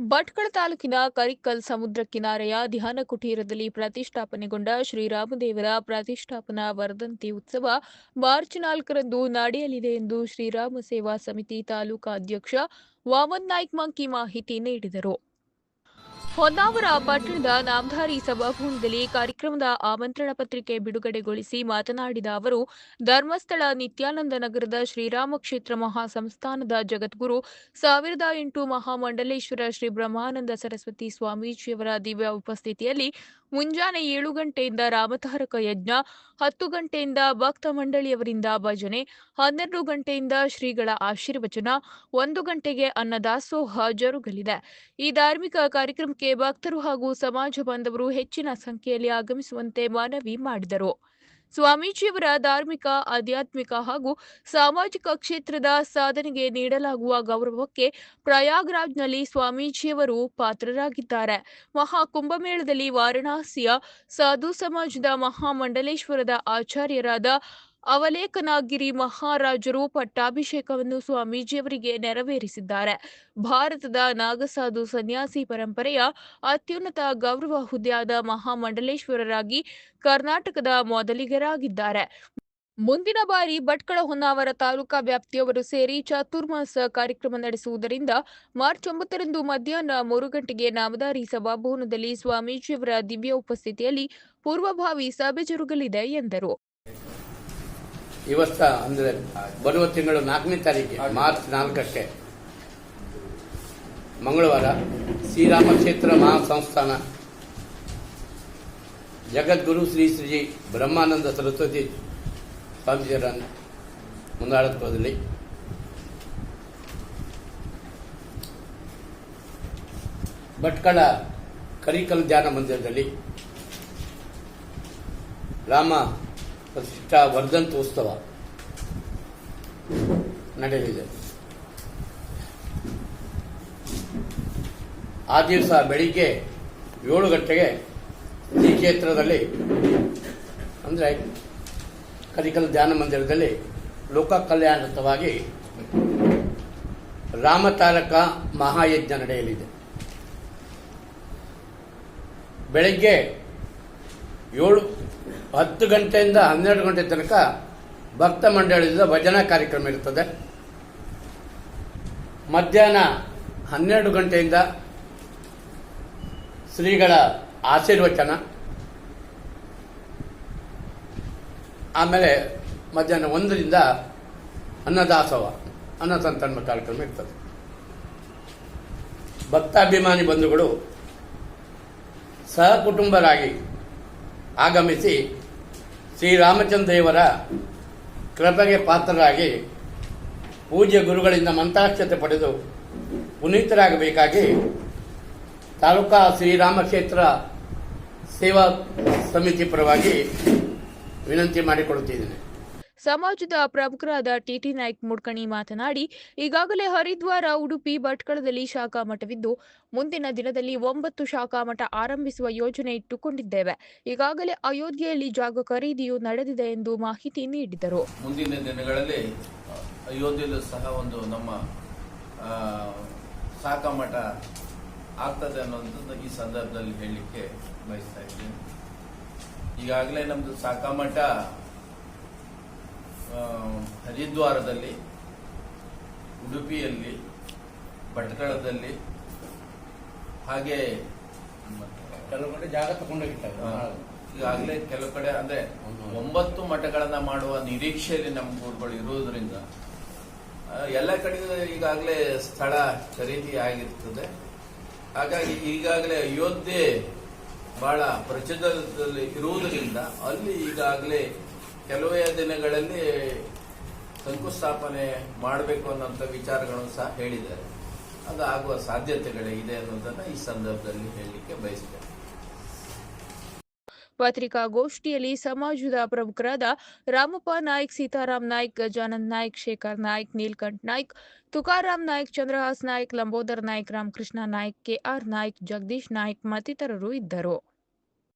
ಭಟ್ಕಳ ತಾಲೂಕಿನ ಕರಿಕಲ್ ಸಮುದ್ರ ಕಿನಾರೆಯ ಧ್ಯಾನ ಕುಟೀರದಲ್ಲಿ ಪ್ರತಿಷ್ಠಾಪನೆಗೊಂಡ ಶ್ರೀರಾಮದೇವರ ಪ್ರತಿಷ್ಠಾಪನಾ ವರ್ಧಂತಿ ಉತ್ಸವ ಮಾರ್ಚ್ 4ರಂದು ನಡೆಯಲಿದೆ ಎಂದು ಶ್ರೀರಾಮ ಸೇವಾ ಸಮಿತಿ ತಾಲೂಕಾ ಅಧ್ಯಕ್ಷ ವಾಮನ್ ನಾಯ್ಕ್ ಮಂಕಿ ಮಾಹಿತಿ ನೀಡಿದರು. ಹೊನ್ನಾವರ ಪಟ್ಟಣದ ನಾಮಧಾರಿ ಸಭಾಭವನದಲ್ಲಿ ಕಾರ್ಯಕ್ರಮದ ಆಮಂತ್ರಣ ಪತ್ರಿಕೆ ಬಿಡುಗಡೆಗೊಳಿಸಿ ಮಾತನಾಡಿದ ಅವರು, ಧರ್ಮಸ್ಥಳ ನಿತ್ಯಾನಂದ ನಗರದ ಶ್ರೀರಾಮ ಕ್ಷೇತ್ರ ಮಹಾಸಂಸ್ಥಾನದ ಜಗದ್ಗುರು 1008 ಮಹಾಮಂಡಲೇಶ್ವರ ಶ್ರೀ ಬ್ರಹ್ಮಾನಂದ ಸರಸ್ವತಿ ಸ್ವಾಮೀಜಿಯವರ ದಿವ್ಯ ಉಪಸ್ಥಿತಿಯಲ್ಲಿ ಮುಂಜಾನೆ 7 ಗಂಟೆಯಿಂದ ರಾಮತಾರಕ ಯಜ್ಞ, 10 ಗಂಟೆಯಿಂದ ಭಕ್ತ ಮಂಡಳಿಯವರಿಂದ ಭಜನೆ, 12 ಗಂಟೆಯಿಂದ ಶ್ರೀಗಳ ಆಶೀರ್ವಚನ, 1 ಗಂಟೆಗೆ ಅನ್ನದಾಸೋಹ ಜರುಗಲಿದೆ. ಈ ಧಾರ್ಮಿಕ ಕಾರ್ಯಕ್ರಮಕ್ಕೆ ಭಕ್ತರು ಹಾಗೂ ಸಮಾಜ ಬಾಂಧವರು ಹೆಚ್ಚಿನ ಸಂಖ್ಯೆಯಲ್ಲಿ ಆಗಮಿಸುವಂತೆ ಮನವಿ ಮಾಡಿದರು. ಸ್ವಾಮೀಜಿಯವರ ಧಾರ್ಮಿಕ, ಆಧ್ಯಾತ್ಮಿಕ ಹಾಗೂ ಸಾಮಾಜಿಕ ಕ್ಷೇತ್ರದ ಸಾಧನೆಗೆ ನೀಡಲಾಗುವ ಗೌರವಕ್ಕೆ ಪ್ರಯಾಗ್ರಾಜ್ನಲ್ಲಿ ಸ್ವಾಮೀಜಿಯವರು ಪಾತ್ರರಾಗಿದ್ದಾರೆ. ಮಹಾಕುಂಭಮೇಳದಲ್ಲಿ ವಾರಣಾಸಿಯ ಸಾಧು ಸಮಾಜದ ಮಹಾಮಂಡಲೇಶ್ವರದ ಆಚಾರ್ಯರಾದ ಅವಲೇಕನಗಿರಿ ಮಹಾರಾಜರು ಪಟ್ಟಾಭಿಷೇಕವನ್ನು ಸ್ವಾಮೀಜಿಯವರಿಗೆ ನೆರವೇರಿಸಿದ್ದಾರೆ. ಭಾರತದ ನಾಗಸಾಧು ಸನ್ಯಾಸಿ ಪರಂಪರೆಯ ಅತ್ಯುನ್ನತ ಗೌರವ ಹುದ್ದೆಯಾದ ಮಹಾಮಂಡಲೇಶ್ವರರಾಗಿ ಕರ್ನಾಟಕದ ಮೊದಲಿಗರಾಗಿದ್ದಾರೆ. ಮುಂದಿನ ಬಾರಿ ಭಟ್ಕಳ ಹೊನ್ನಾವರ ತಾಲೂಕಾ ವ್ಯಾಪ್ತಿಯವರು ಸೇರಿ ಚಾತುರ್ಮಾಸ ಕಾರ್ಯಕ್ರಮ ನಡೆಸುವುದರಿಂದ ಮಾರ್ಚ್ 9ರಂದು ಮಧ್ಯಾಹ್ನ 3 ಗಂಟೆಗೆ ನಾಮಧಾರಿ ಸಭಾಭವನದಲ್ಲಿ ಸ್ವಾಮೀಜಿಯವರ ದಿವ್ಯ ಉಪಸ್ಥಿತಿಯಲ್ಲಿ ಪೂರ್ವಭಾವಿ ಸಭೆ ಜರುಗಲಿದೆ ಎಂದರು. ಇವತ್ತ ಅಂದರೆ ಬರುವ ತಿಂಗಳು 4ನೇ ತಾರೀಕಿಗೆ ಮಾರ್ಚ್ 4ಕ್ಕೆ ಮಂಗಳವಾರ ಶ್ರೀರಾಮ ಕ್ಷೇತ್ರ ಮಹಾಸಂಸ್ಥಾನ ಜಗದ್ಗುರು ಶ್ರೀ ಶ್ರೀ ಬ್ರಹ್ಮಾನಂದ ಸರಸ್ವತಿ ಸ್ವಾಮೀಜಿಯವರ ಮುಂದಾಳತ್ವದಲ್ಲಿ ಭಟ್ಕಳ ಕರಿಕಲ್ ಧ್ಯಾನ ಮಂದಿರದಲ್ಲಿ ರಾಮ ಪ್ರತಿಷ್ಠಾ ವರ್ಧಂತಿ ಉತ್ಸವ ನಡೆಯಲಿದೆ. ಆ ದಿವಸ ಬೆಳಿಗ್ಗೆ 7 ಗಂಟೆಗೆ ಈ ಕ್ಷೇತ್ರದಲ್ಲಿ ಅಂದರೆ ಕರಿಕಲ್ ಧ್ಯಾನ ಮಂದಿರದಲ್ಲಿ ಲೋಕ ಕಲ್ಯಾಣಾರ್ಥವಾಗಿ ರಾಮತಾರಕ ಮಹಾಯಜ್ಞ ನಡೆಯಲಿದೆ. ಬೆಳಗ್ಗೆ 10 ಗಂಟೆಯಿಂದ 12 ಗಂಟೆ ತನಕ ಭಕ್ತ ಮಂಡಳಿಯಿಂದ ಭಜನಾ ಕಾರ್ಯಕ್ರಮ ಇರುತ್ತದೆ. ಮಧ್ಯಾಹ್ನ 12 ಗಂಟೆಯಿಂದ ಶ್ರೀಗಳ ಆಶೀರ್ವಚನ, ಆಮೇಲೆ ಮಧ್ಯಾಹ್ನ 1ರಿಂದ ಅನ್ನದಾಸೋಹ ಅನ್ನಸಂತರ್ಪಣೆ ಕಾರ್ಯಕ್ರಮ ಇರ್ತದೆ. ಭಕ್ತಾಭಿಮಾನಿ ಬಂಧುಗಳು ಸಹಕುಟುಂಬರಾಗಿ ಆಗಮಿಸಿ ಶ್ರೀರಾಮಚಂದ್ರ ದೇವರ ಕೃಪೆಗೆ ಪಾತ್ರರಾಗಿ ಪೂಜ್ಯ ಗುರುಗಳಿಂದ ಮಂತ್ರಾಕ್ಷತೆ ಪಡೆದು ಪುನೀತರಾಗಬೇಕಾಗಿ ತಾಲೂಕಾ ಶ್ರೀರಾಮ ಕ್ಷೇತ್ರ ಸೇವಾ ಸಮಿತಿ ಪರವಾಗಿ ವಿನಂತಿ ಮಾಡಿಕೊಳ್ಳುತ್ತಿದ್ದೇನೆ. ಸಮಾಜದ ಪ್ರಮುಖರಾದ ಟಿಟಿ ನಾಯ್ಕ್ ಮುಡ್ಕಣಿ ಮಾತನಾಡಿ, ಈಗಾಗಲೇ ಹರಿದ್ವಾರ, ಉಡುಪಿ, ಭಟ್ಕಳದಲ್ಲಿ ಶಾಖಾ ಮಠವಿದ್ದು ಮುಂದಿನ ದಿನದಲ್ಲಿ 9 ಶಾಖಾ ಮಠ ಆರಂಭಿಸುವ ಯೋಜನೆ ಇಟ್ಟುಕೊಂಡಿದ್ದೇವೆ. ಈಗಾಗಲೇ ಅಯೋಧ್ಯೆಯಲ್ಲಿ ಜಾಗ ಖರೀದಿಯೂ ನಡೆದಿದೆ ಎಂದು ಮಾಹಿತಿ ನೀಡಿದರು. ಮುಂದಿನ ದಿನಗಳಲ್ಲಿ ಅಯೋಧ್ಯೆಯಲ್ಲೂ ಸಹ ಒಂದು ನಮ್ಮ ಶಾಖಾ ಮಠ ಆಗ್ತದೆ ಅನ್ನೋದನ್ನು ಈ ಸಂದರ್ಭದಲ್ಲಿ ಹೇಳಲಿಕ್ಕೆ ಬಯಸ್ತಾ ಇದ್ದೀನಿ. ಈಗಾಗಲೇ ನಮ್ಮದು ಶಾಖಾ ಮಠ ಹರಿದ್ವಾರದಲ್ಲಿ, ಉಡುಪಿಯಲ್ಲಿ, ಭಟ್ಕಳದಲ್ಲಿ, ಹಾಗೆ ಕೆಲವು ಕಡೆ ಜಾಗ ತಗೊಂಡೋಗಿದ್ದಾರೆ. ಈಗಾಗಲೇ ಕೆಲವು ಕಡೆ ಅಂದ್ರೆ 9 ಮಠಗಳನ್ನ ಮಾಡುವ ನಿರೀಕ್ಷೆಯಲ್ಲಿ ನಮ್ಮ ಗುರುಗಳು ಇರುವುದರಿಂದ ಎಲ್ಲ ಕಡೆ ಈಗಾಗಲೇ ಸ್ಥಳ ಖರೀದಿ ಆಗಿರ್ತದೆ. ಹಾಗಾಗಿ ಈಗಾಗಲೇ ಅಯೋಧ್ಯೆ ಬಹಳ ಪ್ರಚಲಿತದಲ್ಲಿ ಇರುವುದರಿಂದ ಅಲ್ಲಿ ಈಗಾಗಲೇ ಕೆಲವೇ ದಿನಗಳಲ್ಲಿ ಶಂಕುಸ್ಥಾಪನೆ ಮಾಡಬೇಕು ಅನ್ನೋಂಥ ವಿಚಾರಗಳನ್ನು ಸಹ ಹೇಳಿದ್ದಾರೆ. ಅದು ಆಗುವ ಸಾಧ್ಯತೆಗಳೇ ಇದೆ ಅನ್ನೋದನ್ನ ಈ ಸಂದರ್ಭದಲ್ಲಿ ಹೇಳಲಿಕ್ಕೆ ಬಯಸ್ತೇನೆ. ಪತ್ರಿಕಾಗೋಷ್ಠಿಯಲ್ಲಿ ಸಮಾಜದ ಪ್ರಮುಖರಾದ ರಾಮಪ್ಪ ನಾಯ್ಕ್, ಸೀತಾರಾಮ್ ನಾಯ್ಕ್, ಗಜಾನಂದ್ ನಾಯ್ಕ್, ಶೇಖರ್ ನಾಯ್ಕ್, ನೀಲ್ಕಂಠ್ ನಾಯ್ಕ್, ತುಕಾರಾಮ್ ನಾಯ್ಕ್, ಚಂದ್ರಹಾಸ್ ನಾಯ್ಕ್, ಲಂಬೋದರ್ ನಾಯ್ಕ್, ರಾಮಕೃಷ್ಣ ನಾಯ್ಕ್, ಕೆಆರ್ ನಾಯ್ಕ್, ಜಗದೀಶ್ ನಾಯ್ಕ್ ಮತ್ತಿತರರು ಇದ್ದರು.